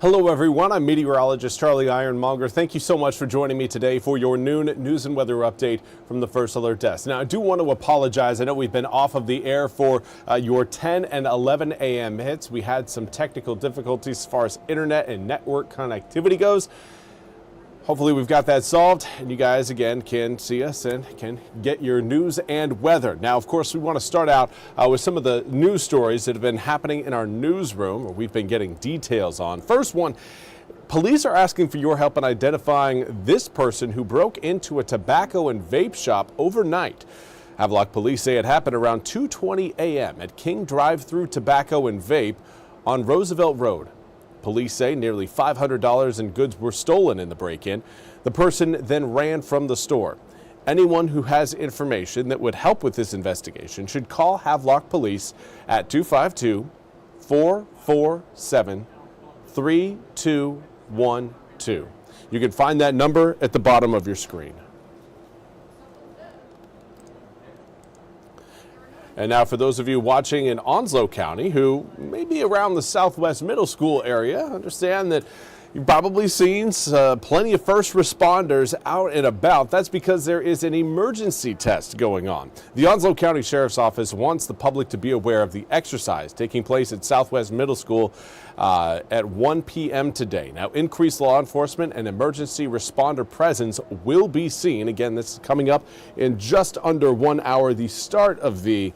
Hello everyone, I'm Meteorologist Charlie Ironmonger. Thank you so much for joining me today for your noon news and weather update from the First Alert Desk. Now I do want to apologize. I know we've been off of the air for your 10 and 11 a.m. hits. We had some technical difficulties as far as internet and network connectivity goes. Hopefully we've got that solved and you guys again can see us and can get your news and weather. Now, of course, we want to start out with some of the news stories that have been happening in our newsroom, or we've been getting details on. First one, police are asking for your help in identifying this person who broke into a tobacco and vape shop overnight. Havelock police say it happened around 2:20 a.m. at King Drive-Thru Tobacco and Vape on Roosevelt Road. Police say nearly $500 in goods were stolen in the break-in. The person then ran from the store. Anyone who has information that would help with this investigation should call Havelock Police at 252-447-3212. You can find that number at the bottom of your screen. And now for those of you watching in Onslow County who may be around the Southwest Middle School area, understand that you've probably seen plenty of first responders out and about. That's because there is an emergency test going on. The Onslow County Sheriff's Office wants the public to be aware of the exercise taking place at Southwest Middle School at 1 p.m. today. Now, increased law enforcement and emergency responder presence will be seen. Again, this is coming up in just under 1 hour, the start of the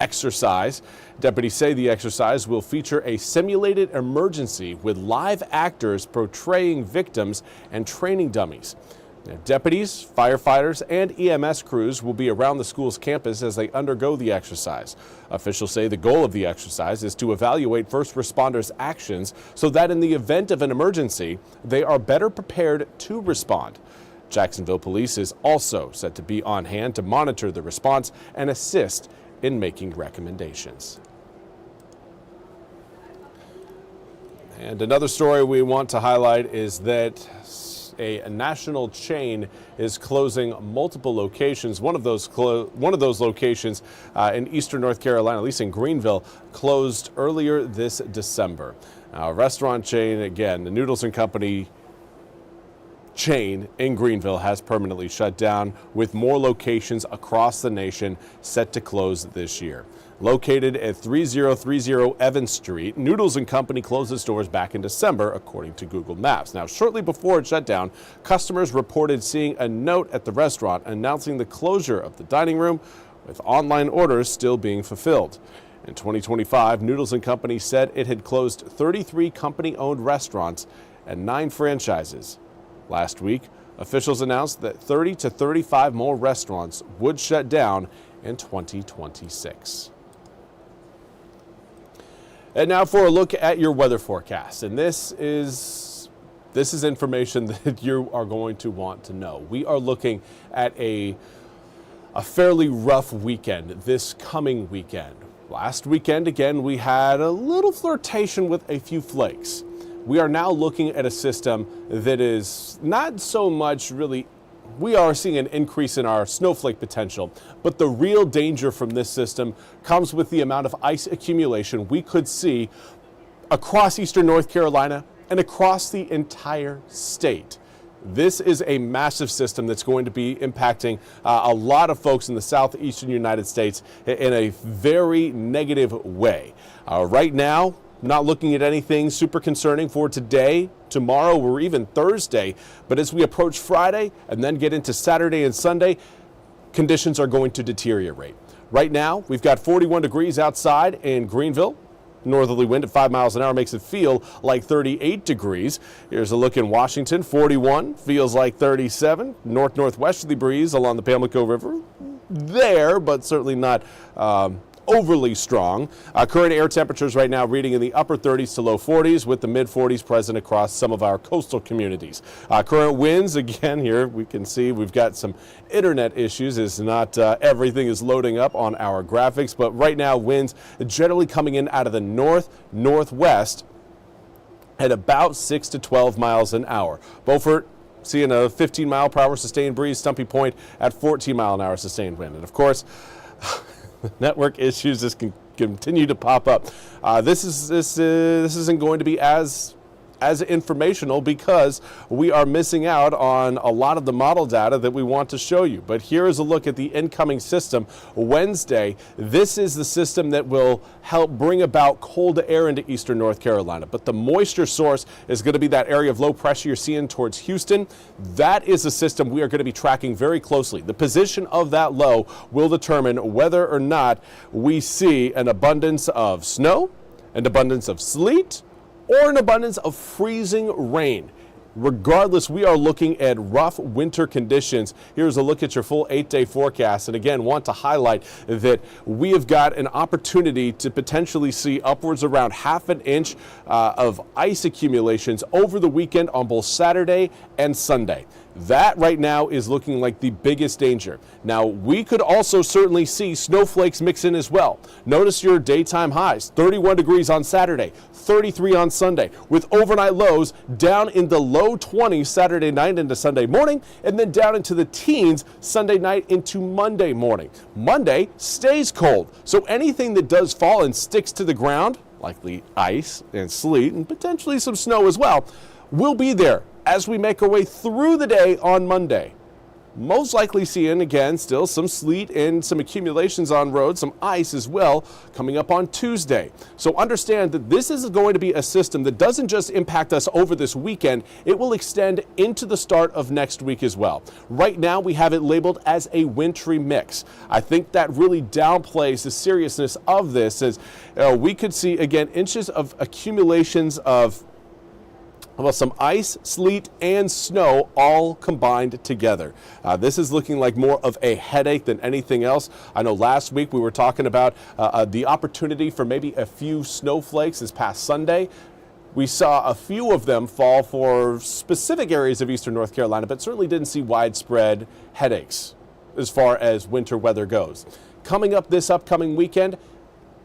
exercise. Deputies say the exercise will feature a simulated emergency with live actors portraying victims and training dummies. Now, deputies, firefighters, and EMS crews will be around the school's campus as they undergo the exercise. Officials say the goal of the exercise is to evaluate first responders' actions so that in the event of an emergency, they are better prepared to respond. Jacksonville Police is also set to be on hand to monitor the response and assist in making recommendations. And another story we want to highlight is that a national chain is closing multiple locations. One of those locations in eastern North Carolina, at least in Greenville, closed earlier this December. A restaurant chain, again, the Noodles and Company chain in Greenville has permanently shut down, with more locations across the nation set to close this year. Located at 3030 Evans Street, Noodles and Company closed its doors back in December, according to Google Maps. Now, shortly before it shut down, customers reported seeing a note at the restaurant announcing the closure of the dining room, with online orders still being fulfilled. In 2025, Noodles and Company said it had closed 33 company-owned restaurants and 9 franchises. Last week, officials announced that 30 to 35 more restaurants would shut down in 2026. And now for a look at your weather forecast. And this is information that you are going to want to know. We are looking at a fairly rough weekend this coming weekend. Last weekend, again, we had a little flirtation with a few flakes. We are now looking at a system that is not so much really, we are seeing an increase in our snowflake potential, but the real danger from this system comes with the amount of ice accumulation we could see across eastern North Carolina and across the entire state. This is a massive system that's going to be impacting a lot of folks in the southeastern United States in a very negative way. Right now, not looking at anything super concerning for today, tomorrow, or even Thursday. But as we approach Friday and then get into Saturday and Sunday, conditions are going to deteriorate. Right now, we've got 41 degrees outside in Greenville. Northerly wind at 5 miles an hour makes it feel like 38 degrees. Here's a look in Washington. 41 feels like 37. Northwesterly breeze along the Pamlico River. There, but certainly not overly strong. Current air temperatures right now reading in the upper 30s to low 40s, with the mid 40s present across some of our coastal communities. Current winds, again, here we can see we've got some internet issues, as not everything is loading up on our graphics, but right now winds generally coming in out of the northwest at about 6 to 12 miles an hour. Beaufort seeing a 15 mile per hour sustained breeze, Stumpy Point at 14 mile an hour sustained wind. And of course, network issues just continue to pop up. This isn't going to be as as informational because we are missing out on a lot of the model data that we want to show you. But here is a look at the incoming system Wednesday. This is the system that will help bring about cold air into eastern North Carolina. But the moisture source is going to be that area of low pressure you're seeing towards Houston. That is a system we are going to be tracking very closely. The position of that low will determine whether or not we see an abundance of snow, an abundance of sleet, or an abundance of freezing rain. Regardless, we are looking at rough winter conditions. Here's a look at your full 8-day forecast. And again, want to highlight that we have got an opportunity to potentially see upwards around half an inch of ice accumulations over the weekend on both Saturday and Sunday. That right now is looking like the biggest danger. Now, we could also certainly see snowflakes mix in as well. Notice your daytime highs, 31 degrees on Saturday, 33 on Sunday, with overnight lows down in the low 20s Saturday night into Sunday morning, and then down into the teens Sunday night into Monday morning. Monday stays cold, so anything that does fall and sticks to the ground, likely ice and sleet and potentially some snow as well, will be there as we make our way through the day on Monday. Most likely seeing, again, still some sleet and some accumulations on roads, some ice as well, coming up on Tuesday. So understand that this is going to be a system that doesn't just impact us over this weekend, it will extend into the start of next week as well. Right now, we have it labeled as a wintry mix. I think that really downplays the seriousness of this, as we could see, again, inches of accumulations of some ice, sleet, and snow all combined together. This is looking like more of a headache than anything else. I know last week we were talking about the opportunity for maybe a few snowflakes this past Sunday. We saw a few of them fall for specific areas of eastern North Carolina, but certainly didn't see widespread headaches as far as winter weather goes. Coming up this upcoming weekend,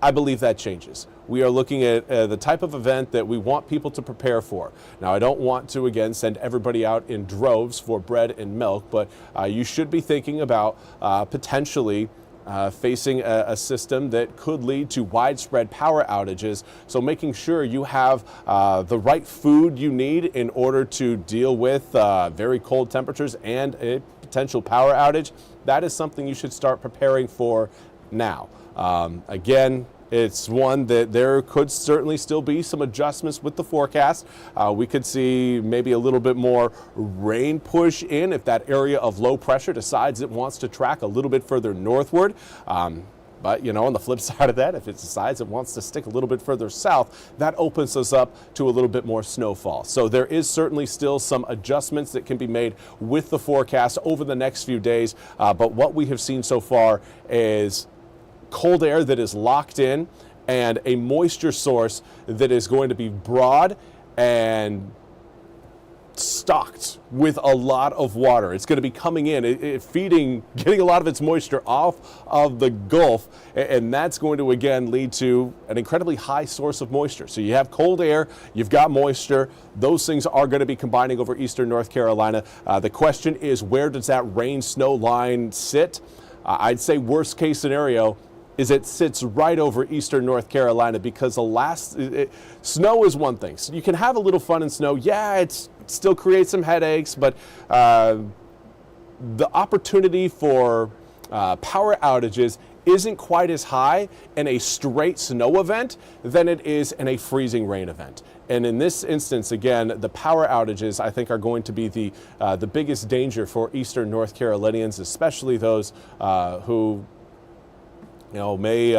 I believe that changes. We are looking at the type of event that we want people to prepare for. Now, I don't want to, again, send everybody out in droves for bread and milk, but you should be thinking about potentially facing a system that could lead to widespread power outages. So making sure you have the right food you need in order to deal with very cold temperatures and a potential power outage, that is something you should start preparing for now. Again, it's one that there could certainly still be some adjustments with the forecast. We could see maybe a little bit more rain push in if that area of low pressure decides it wants to track a little bit further northward. But, you know, on the flip side of that, if it decides it wants to stick a little bit further south, that opens us up to a little bit more snowfall. So there is certainly still some adjustments that can be made with the forecast over the next few days. But what we have seen so far is cold air that is locked in and a moisture source that is going to be broad and stocked with a lot of water. It's going to be coming in, getting a lot of its moisture off of the Gulf, and that's going to again lead to an incredibly high source of moisture. So you have cold air, you've got moisture, those things are going to be combining over eastern North Carolina. The question is, where does that rain-snow line sit? I'd say worst case scenario is it sits right over eastern North Carolina, because snow is one thing. So you can have a little fun in snow. Yeah, it still creates some headaches, but the opportunity for power outages isn't quite as high in a straight snow event than it is in a freezing rain event. And in this instance, again, the power outages, I think, are going to be the biggest danger for eastern North Carolinians, especially those who may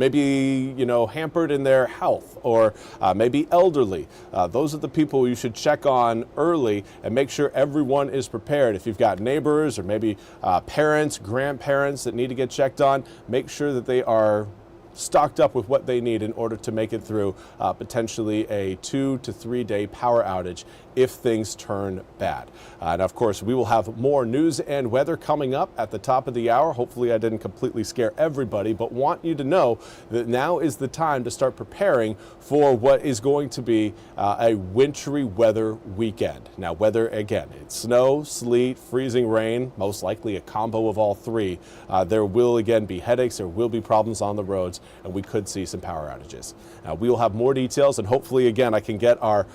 be hampered in their health, or maybe elderly. Those are the people you should check on early and make sure everyone is prepared. If you've got neighbors or maybe parents, grandparents that need to get checked on, make sure that they are stocked up with what they need in order to make it through potentially a 2 to 3 day power outage if things turn bad. And of course, we will have more news and weather coming up at the top of the hour. Hopefully I didn't completely scare everybody, but want you to know that now is the time to start preparing for what is going to be a wintry weather weekend. Now, weather, again, it's snow, sleet, freezing rain, most likely a combo of all three. There will again be headaches, there will be problems on the roads. and we could see some power outages. We will have more details, and hopefully, again, I can get our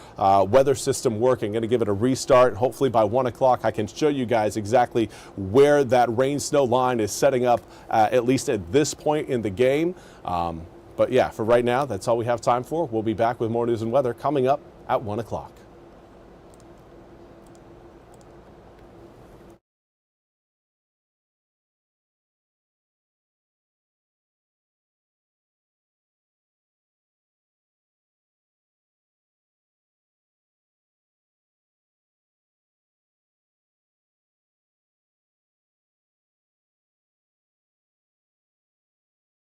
weather system working. I'm going to give it a restart. Hopefully by 1 o'clock, I can show you guys exactly where that rain-snow line is setting up, at least at this point in the game. But yeah, for right now, that's all we have time for. We'll be back with more news and weather coming up at 1 o'clock.